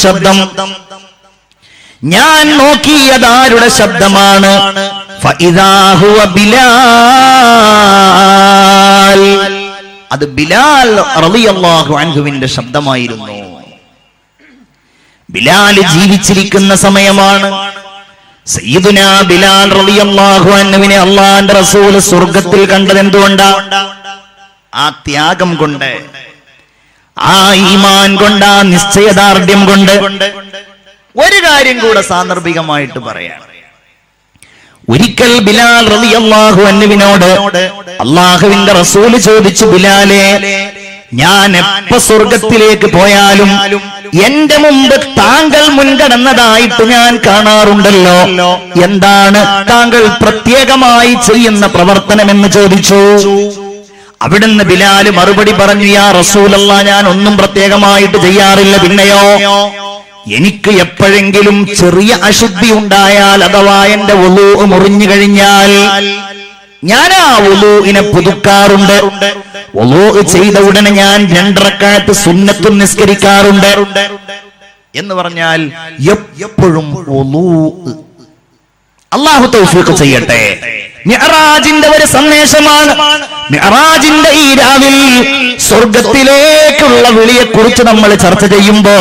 ശബ്ദം. ഞാൻ നോക്കിയതാരുടെ ശബ്ദമാണ്? ഫഇദാ ഹുവ ബിലാൽ. അത് ബിലാൽ റളിയല്ലാഹു അൻഹുവിന്റെ ശബ്ദമായിരുന്നു. ബിലാൽ ജീവിച്ചിരിക്കുന്ന സമയമാണ്. സയ്യിദുനാ ബിലാൽ റളിയല്ലാഹു അൻഹുവിനെ അല്ലാഹുവിന്റെ റസൂൽ സ്വർഗ്ഗത്തിൽ കണ്ടത് എന്തുകൊണ്ടാ? ആ ത്യാഗം കൊണ്ട്, ആ ഈമാൻ കൊണ്ട്, ആ നിശ്ചയദാർഢ്യം കൊണ്ട്. ഒരു കാര്യം കൂടെ സാന്ദർഭികമായിട്ട് പറയാം. ഒരിക്കൽ ബിലാൽ റളിയല്ലാഹു അൻഹുവിനോട് അല്ലാഹുവിന്റെ റസൂൽ ചോദിച്ചു, ബിലാലേ, ഞാൻ എപ്പോ സ്വർഗത്തിലേക്ക് പോയാലും എന്റെ മുമ്പ് താങ്കൾ മുൻകടന്നതായിട്ട് ഞാൻ കാണാറുണ്ടല്ലോ, എന്താണ് താങ്കൾ പ്രത്യേകമായി ചെയ്യുന്ന പ്രവർത്തനമെന്ന് ചോദിച്ചു. അവിടുന്ന് ബിലാൽ മറുപടി പറഞ്ഞു, യാ റസൂലല്ലാഹ്, ഞാൻ ഒന്നും പ്രത്യേകമായിട്ട് ചെയ്യാറില്ല. പിന്നെയോ, എനിക്ക് എപ്പോഴെങ്കിലും ചെറിയ അശുദ്ധി ഉണ്ടായാൽ, അഥവാ എന്റെ വുളൂ മുറിഞ്ഞു കഴിഞ്ഞാൽ ഞാൻ ആ വുളൂഇനെ പുതുക്കാറുണ്ട്. വുളൂ ചെയ്ത ഉടനെ ഞാൻ 2 റക്അത്ത് സുന്നത്തും നിസ്കരിക്കാറുണ്ട്. എന്ന് പറഞ്ഞാൽ എപ്പോഴും വുളൂ. അല്ലാഹു തൗഫീഖ് ചെയ്യട്ടെ. മിഅ്റാജിന്റെ ഒരു സന്ദേശമാണ്. മിഅ്റാജിന്റെ ഈ രാവിൽ സ്വർഗ്ഗത്തിലേക്കുള്ള വിളിയെ കുറിച്ച് നമ്മൾ ചർച്ച ചെയ്യുമ്പോ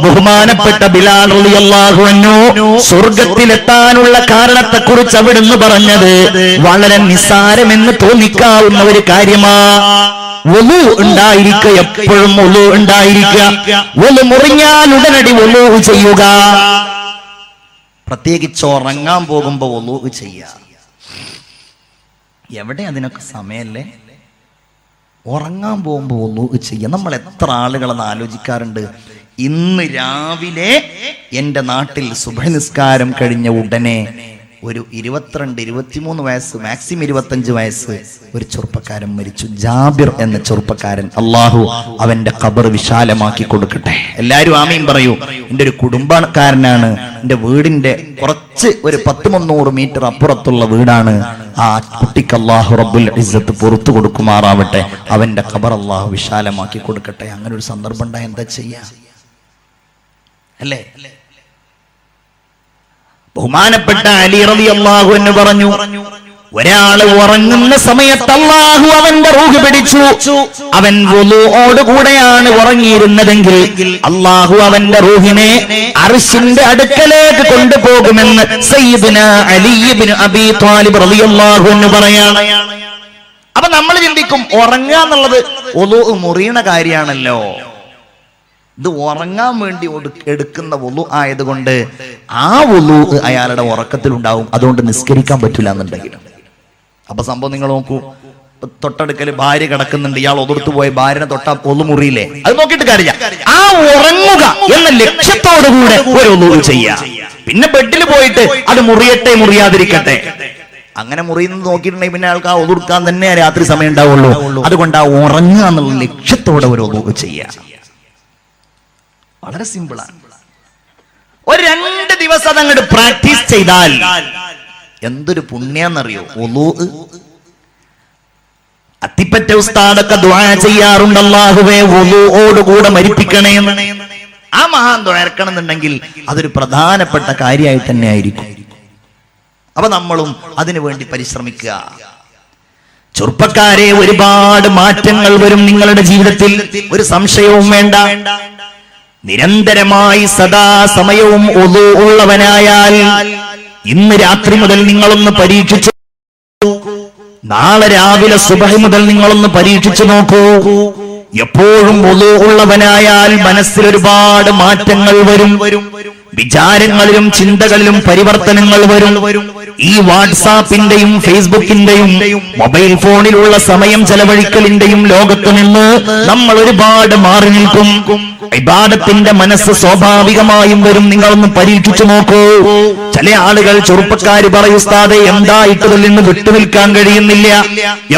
ബഹുമാനപ്പെട്ട ബിലാൽ റളിയല്ലാഹു അൻഹു സ്വർഗ്ഗത്തിലെത്താനുള്ള കാരണത്തെ കുറിച്ച് അവിടുന്ന് പറഞ്ഞത് വളരെ നിസ്സാരമെന്ന് തോന്നിക്കാവുന്ന ഒരു കാര്യമാണ്. വുളൂ ഉണ്ടായിരിക്കുക, എപ്പോഴും വുളൂ ഉണ്ടായിരിക്കുക. വുളൂ മുറിഞ്ഞാൽ ഉടനടി വുളൂ ചെയ്യുക. പ്രത്യേകിച്ച് ഉറങ്ങാൻ പോകുമ്പോ വുളൂ ചെയ്യുക. എവിടെ അതിനൊക്കെ സമയല്ലേ? ഉറങ്ങാൻ പോകുമ്പോ വുളൂ ചെയ്യുക. നമ്മൾ എത്ര ആളുകളെന്ന് ആലോചിക്കാറുണ്ട്. ഇന്ന് രാവിലെ എൻ്റെ നാട്ടിൽ സുബ്ഹ് നിസ്കാരം കഴിഞ്ഞ ഉടനെ ഒരു 22-23 വയസ്സ്, മാക്സിമം 25 വയസ്സ് ഒരു ചെറുപ്പക്കാരൻ മരിച്ചു. ജാബിർ എന്ന ചെറുപ്പക്കാരൻ. അള്ളാഹു അവന്റെ ഖബർ വിശാലമാക്കി കൊടുക്കട്ടെ. എല്ലാവരും ആമീൻ പറയൂ. എൻ്റെ ഒരു കുടുംബക്കാരനാണ്. എൻ്റെ വീടിന്റെ കുറച്ച് ഒരു 10-300 മീറ്റർ അപ്പുറത്തുള്ള വീടാണ്. ആ കുട്ടിക്ക് അള്ളാഹു റബ്ബുൽ ഇസ്സത്ത് പുറത്തു കൊടുക്കുമാറാവട്ടെ. അവന്റെ ഖബർ അള്ളാഹു വിശാലമാക്കി കൊടുക്കട്ടെ. അങ്ങനെ ഒരു സന്ദർഭം ഉണ്ടായ എന്താ ചെയ്യാ? അല്ലേ? ബഹുമാനപ്പെട്ട അലി റളിയല്ലാഹു അൻഹു പറഞ്ഞു, ഒരാള് ഉറങ്ങുന്ന സമയത്ത് അല്ലാഹു അവന്റെ റൂഹ് പിടിച്ചു. അവൻ വുളൂഓടുകൂടെയാണ് ഉറങ്ങിയിരുന്നതെങ്കിൽ അല്ലാഹു അവന്റെ റൂഹിനെ അർശിന്റെ അടുക്കലേക്ക് കൊണ്ടുപോകുമെന്ന് സയ്യിദുനാ അലി ഇബ്നു അബീ ത്വാലിബ് റളിയല്ലാഹു അൻഹു പറയാണ്. അപ്പൊ നമ്മൾ ചിന്തിക്കും, ഉറങ്ങുക എന്നുള്ളത് വുളൂ മുറിയണ കാര്യമാണല്ലോ. ഇത് ഉറങ്ങാൻ വേണ്ടി എടുക്കുന്ന വുളൂ ആയതുകൊണ്ട് ആ വുളൂ അയാളുടെ ഉറക്കത്തിലുണ്ടാവും. അതുകൊണ്ട് നിസ്കരിക്കാൻ പറ്റില്ല എന്നുണ്ടെങ്കിലും. അപ്പൊ സംഭവം നിങ്ങൾ നോക്കൂ. തൊട്ടടുക്കല് ഭാര്യ കിടക്കുന്നുണ്ട്, ഇയാൾ ഒതിർത്തു പോയ ഭാര്യനെ തൊട്ടാ വുളൂ മുറിയില്ലേ? അത് നോക്കിയിട്ട് കാര്യമില്ല. ആ ഉറങ്ങുക എന്ന ലക്ഷ്യത്തോടുകൂടെ ഒരു വുളൂ ചെയ്യാം. പിന്നെ ബെഡിൽ പോയിട്ട് അത് മുറിയട്ടെ മുറിയാതിരിക്കട്ടെ, അങ്ങനെ മുറിയുന്നത് നോക്കിയിട്ടുണ്ടെങ്കിൽ പിന്നെ ആൾക്ക് ആ ഒതുക്കാൻ തന്നെ രാത്രി സമയം ഉണ്ടാവുള്ളൂ. അതുകൊണ്ട് ആ ഉറങ്ങുക എന്നുള്ള ലക്ഷ്യത്തോടെ ഒരു വുളൂ ചെയ്യാം. വളരെ സിമ്പിളാണ്. ഒരു 2 ദിവസം അതങ്ങോട്ട് പ്രാക്ടീസ് ചെയ്താൽ എന്തൊരു പുണ്യാന്നറിയോ? വുളൂ. അത്തിപ്പറ്റ ഉസ്താദൊക്കെ ദുആ ചെയ്യാറുണ്ട്, അല്ലാഹുവേ വുളൂഓടുകൂടെ മരിപ്പിക്കണേ. ആ മഹാൻ ദുആർക്കണം എന്നുണ്ടെങ്കിൽ അതൊരു പ്രധാനപ്പെട്ട കാര്യമായി തന്നെ ആയിരിക്കും. അപ്പൊ നമ്മളും അതിനു വേണ്ടി പരിശ്രമിക്കുക. ചെറുപ്പക്കാരെ, ഒരുപാട് മാറ്റങ്ങൾ വരും നിങ്ങളുടെ ജീവിതത്തിൽ, ഒരു സംശയവും വേണ്ട. നിരന്തരമായി സദാസമയവും വുളൂ ഉള്ളവനായാൽ ഇന്ന് രാത്രി മുതൽ നിങ്ങളൊന്ന് പരീക്ഷിച്ചു, നാളെ രാവിലെ സുബഹി മുതൽ നിങ്ങളൊന്ന് പരീക്ഷിച്ചു നോക്കൂ. എപ്പോഴും വുളൂ ഉള്ളവനായാൽ മനസ്സിൽ ഒരുപാട് മാറ്റങ്ങൾ വരും. വിചാരങ്ങളിലും ചിന്തകളിലും പരിവർത്തനങ്ങൾ വരും. ഈ വാട്സാപ്പിന്റെയും ഫേസ്ബുക്കിന്റെയും മൊബൈൽ ഫോണിലുള്ള സമയം ചെലവഴിക്കലിന്റെയും ലോകത്ത് നിന്ന് നമ്മൾ ഒരുപാട് മാറി നിൽക്കും. ഇബാദത്തിന്റെ മനസ്സ് സ്വാഭാവികമായും വരും. നിങ്ങളൊന്ന് പരീക്ഷിച്ചു നോക്കൂ. ചില ആളുകൾ, ചെറുപ്പക്കാര് പറയും, ഉസ്താദേ എന്തായിട്ടതിൽ നിന്ന് വിട്ടുനിൽക്കാൻ കഴിയുന്നില്ല,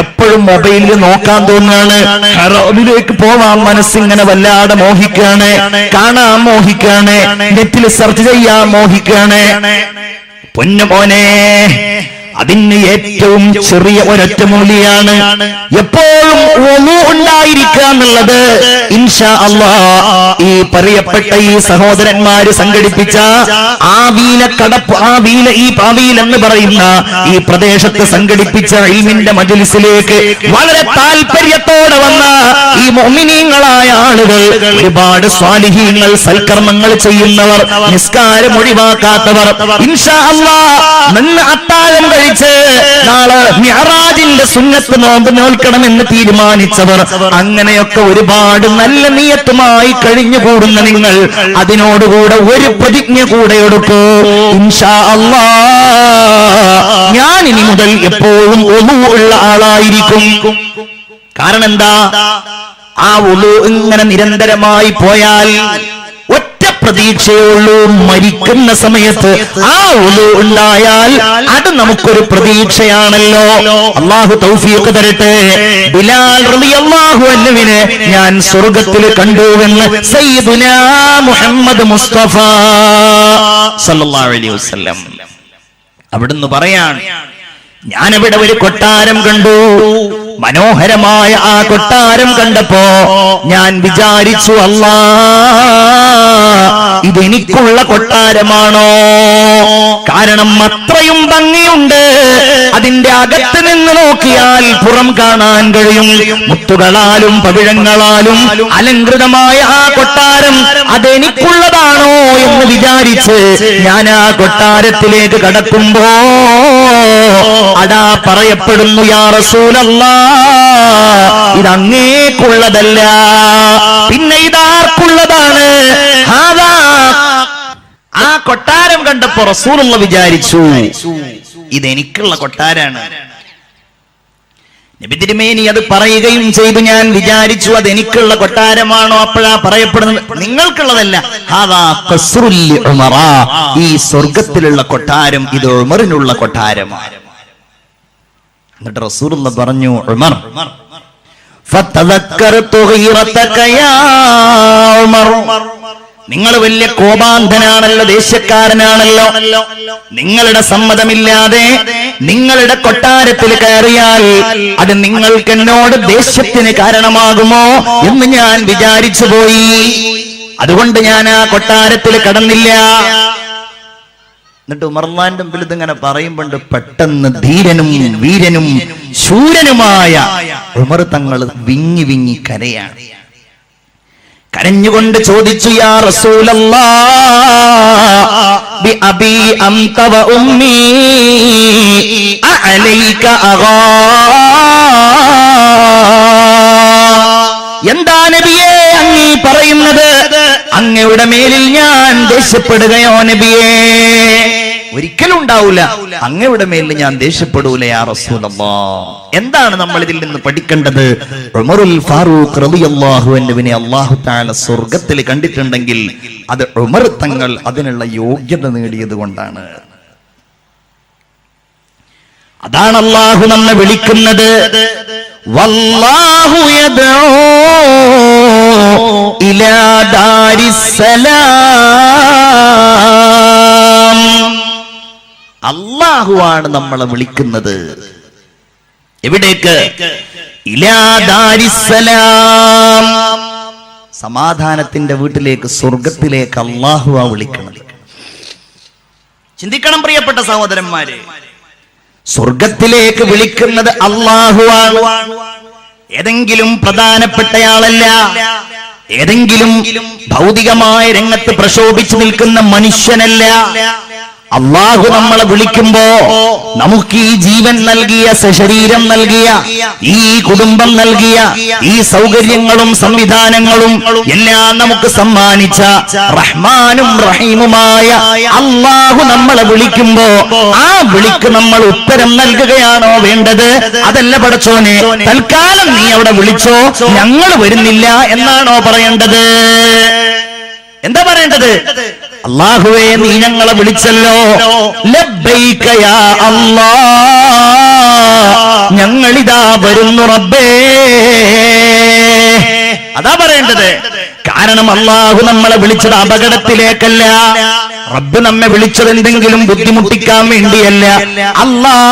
എപ്പോഴും മൊബൈലിൽ നോക്കാൻ തോന്നുകയാണ്, ഹറാമിലേക്ക് പോവാൻ മനസ്സിങ്ങനെ വല്ലാതെ മോഹിക്കാണ്, കാണാൻ മോഹിക്കാണ്, നെറ്റിൽ സെർച്ച് ചെയ്യാൻ മോഹിക്കാണ്. പൊന്നുമോനെ, അതിന് ഏറ്റവും ചെറിയ ഒരൊറ്റ മൂല്യാണ് എപ്പോഴും വുളു ഉണ്ടായിരിക്കുക എന്നുള്ളത്. ഇൻഷാ അല്ലാഹ് ഈ പറയപ്പെട്ട ഈ സഹോദരന്മാര് സംഘടിപ്പിച്ച ഈ പാവീൽ എന്ന് പറയുന്ന ഈ പ്രദേശത്ത് സംഘടിപ്പിച്ച ഇൽമിന്റെ മജ്‌ലിസിലേക്ക് വളരെ താല്പര്യത്തോടെ വന്ന ഈ മുഅ്മിനീങ്ങളായ ആളുകൾ, ഒരുപാട് സ്വാലിഹീങ്ങൾ, സൽക്കർമ്മങ്ങൾ ചെയ്യുന്നവർ, നിസ്കാരം ഒഴിവാക്കാത്തവർ, ഇൻഷാ അല്ലാഹ് നിന്ന് അത്താഴം കഴിച്ച് നാളെ മിഅ്റാജിന്റെ സുന്നത്ത് നോമ്പ് നോൽക്കണമെന്ന് തീരുമാനിച്ചവർ, അങ്ങനെയൊക്കെ ഒരുപാട് നല്ല നിയത്തുമായി കഴിഞ്ഞുകൂടുന്ന നിങ്ങൾ അതിനോടുകൂടെ ഒരു പ്രതിജ്ഞ കൂടെ എടുക്കൂ. ഇൻഷാ അല്ലാഹ് ഞാൻ ഇനി മുതൽ എപ്പോഴും വുളു ഉള്ള ആളായിരിക്കും. കാരണം എന്താ? ആ വുളു ഇങ്ങനെ നിരന്തരമായി പോയാൽ ഒറ്റ പ്രതീക്ഷയുള്ളൂ, മരിക്കുന്ന സമയത്ത് ആ വുളു ഉണ്ടായാൽ അത് നമുക്കൊരു പ്രതീക്ഷയാണല്ലോ. അല്ലാഹു തൗഫീഖ് തരട്ടെ. ബിലാൽ റളിയല്ലാഹു അൻഹുവിനെ ഞാൻ സ്വർഗ്ഗത്തിൽ കണ്ടുവെന്ന് സയ്യിദുനാ മുഹമ്മദ് മുസ്തഫ സല്ലല്ലാഹു അലൈഹി വസല്ലം അവിടുന്ന് പറയാണ്, ഞാനവിടെ ഒരു കൊട്ടാരം കണ്ടു. മനോഹരമായ ആ കൊട്ടാരം കണ്ടപ്പോ ഞാൻ വിചാരിച്ചു, അല്ലാ ഇതെനിക്കുള്ള കൊട്ടാരമാണോ? കാരണം അത്രയും ഭംഗിയുണ്ട്. അതിന്റെ അകത്ത് നിന്ന് നോക്കിയാൽ പുറം കാണാൻ കഴിയും. മുത്തുകളാലും പവിഴങ്ങളാലും അലങ്കൃതമായ ആ കൊട്ടാരം അതെനിക്കുള്ളതാണോ എന്ന് വിചാരിച്ച് ഞാൻ ആ കൊട്ടാരത്തിലേക്ക് കടക്കുമ്പോ അതാ പറയപ്പെടുന്നു, യാ റസൂലല്ലാഹ് ഇതങ്ങേക്കുള്ളതല്ല. പിന്നെ ഇതാർക്കുള്ളതാണ്? ആ കൊട്ടാരം കണ്ടപ്പോ റസൂലുള്ള വിചാരിച്ചു, ഇതെനിക്കുള്ള കൊട്ടാരാണ്. നബി തിരുമേനി അത് പറയുകയും ചെയ്തു. ഞാൻ വിചാരിച്ചു അതെനിക്കുള്ള കൊട്ടാരമാണോ? അപ്പോഴാ പറയപ്പെടുന്നത്, നിങ്ങൾക്കുള്ളതല്ല, ഹാദാ ഖസ്റുൽ ഉമറ, ഈ സ്വർഗത്തിലുള്ള കൊട്ടാരം ഇത് ഉമറിനുള്ള കൊട്ടാരമാണ്. എന്നിട്ട് റസൂലുള്ള പറഞ്ഞു, ഉമർ ഫതദക്കർതു ഗീറതക യാ ഉമർ, നിങ്ങൾ വലിയ കോപാന്ധനാണല്ലോ, ദേശക്കാരനാണല്ലോ. നിങ്ങളുടെ സമ്മതമില്ലാതെ നിങ്ങളുടെ കൊട്ടാരത്തിൽ കയറിയാൽ അത് നിങ്ങൾക്ക് എന്നോട് ദേഷ്യത്തിന് കാരണമാകുമോ എന്ന് ഞാൻ വിചാരിച്ചു പോയി. അതുകൊണ്ട് ഞാൻ ആ കൊട്ടാരത്തിൽ കടന്നില്ല. എന്നിട്ട് ഉമർലാന്റെ മുമ്പിൽ ഇതിങ്ങനെ പറയുമ്പോണ്ട് പെട്ടെന്ന് ധീരനും വീരനും ശൂരനുമായ ഉമർ തങ്ങൾ വിങ്ങി വിങ്ങി കരയാണ്. കരഞ്ഞുകൊണ്ട് ചോദിച്ചു, യാ റസൂലല്ലാഹ് ബി അബി അൻത വ ഉമ്മി അലൈക അഗാ, എന്താ നബിയേ അങ്ങീ പറയുന്നത്? അങ്ങയുടെ മേലിൽ ഞാൻ ദേഷ്യപ്പെടുകയോ നബിയേ? ഒരിക്കലും ഉണ്ടാവൂല, അങ്ങയുടെ മേലിൽ ഞാൻ ദേഷ്യപ്പെടൂല യാ റസൂലല്ലാഹ്. എന്താണ് നമ്മൾ ഇതിൽ നിന്ന് പഠിക്കേണ്ടത്? ഉമറുൽ ഫാറൂഖ് റളിയല്ലാഹു അൻഹുവിനെ അല്ലാഹു തആല സ്വർഗ്ഗത്തിൽ കണ്ടിട്ടുണ്ടെങ്കിൽ അത് ഉമർ തങ്ങൾ അതിനുള്ള യോഗ്യത നേടിയത് കൊണ്ടാണ്. അതാണ് അല്ലാഹു നമ്മെ വിളിക്കുന്നത്, വല്ലാഹു യദ്ഉ ഇലാ ദാരിസ്സലാം. അല്ലാഹുവാണ് നമ്മളെ വിളിക്കുന്നത്. എവിടേക്ക്? ഇലാ ദാരിസ്സലാം, സമാധാനത്തിന്റെ വീട്ടിലേക്ക്, സ്വർഗത്തിലേക്ക് അല്ലാഹുവാ വിളിക്കുന്നത്. ചിന്തിക്കണം പ്രിയപ്പെട്ട സഹോദരന്മാരെ, സ്വർഗത്തിലേക്ക് വിളിക്കുന്നത് അല്ലാഹുവാണ്. ഏതെങ്കിലും പ്രധാനപ്പെട്ടയാളല്ല, ഏതെങ്കിലും ഭൗതികമായ രംഗത്ത് പ്രശോഭിച്ചു നിൽക്കുന്ന മനുഷ്യനല്ല. അല്ലാഹു നമ്മളെ വിളിക്കുമ്പോ നമുക്ക് ഈ ജീവൻ നൽകിയ, സശരീരം നൽകിയ, ഈ കുടുംബം നൽകിയ, ഈ സൗകര്യങ്ങളും സംവിധാനങ്ങളും എല്ലാം നമുക്ക് സമ്മാനിച്ച റഹ്മാനും റഹീമുമായ അല്ലാഹു നമ്മളെ വിളിക്കുമ്പോ ആ വിളിക്ക് നമ്മൾ ഉത്തരം നൽകുകയാണോ വേണ്ടത്? അതല്ല പടച്ചോനെ, തൽക്കാലം നീ അവിടെ വിളിച്ചോ, ഞങ്ങൾ വരുന്നില്ല എന്നാണോ പറയേണ്ടത്? എന്താ പറയേണ്ടത്? അല്ലാഹുവേ നീ ഞങ്ങളെ വിളിച്ചല്ലോ, ലബ്ബൈക യാ അല്ലാഹ്, ഞങ്ങളിതാ വരുന്നു റബ്ബേ, അതാ പറയേണ്ടത്. കാരണം അല്ലാഹു നമ്മളെ വിളിച്ചത് അപകടത്തിലേക്കല്ല, റബ്ബ് നമ്മെ വിളിച്ചത് എന്തെങ്കിലും ബുദ്ധിമുട്ടിക്കാൻ വേണ്ടിയല്ല. അല്ലാഹ്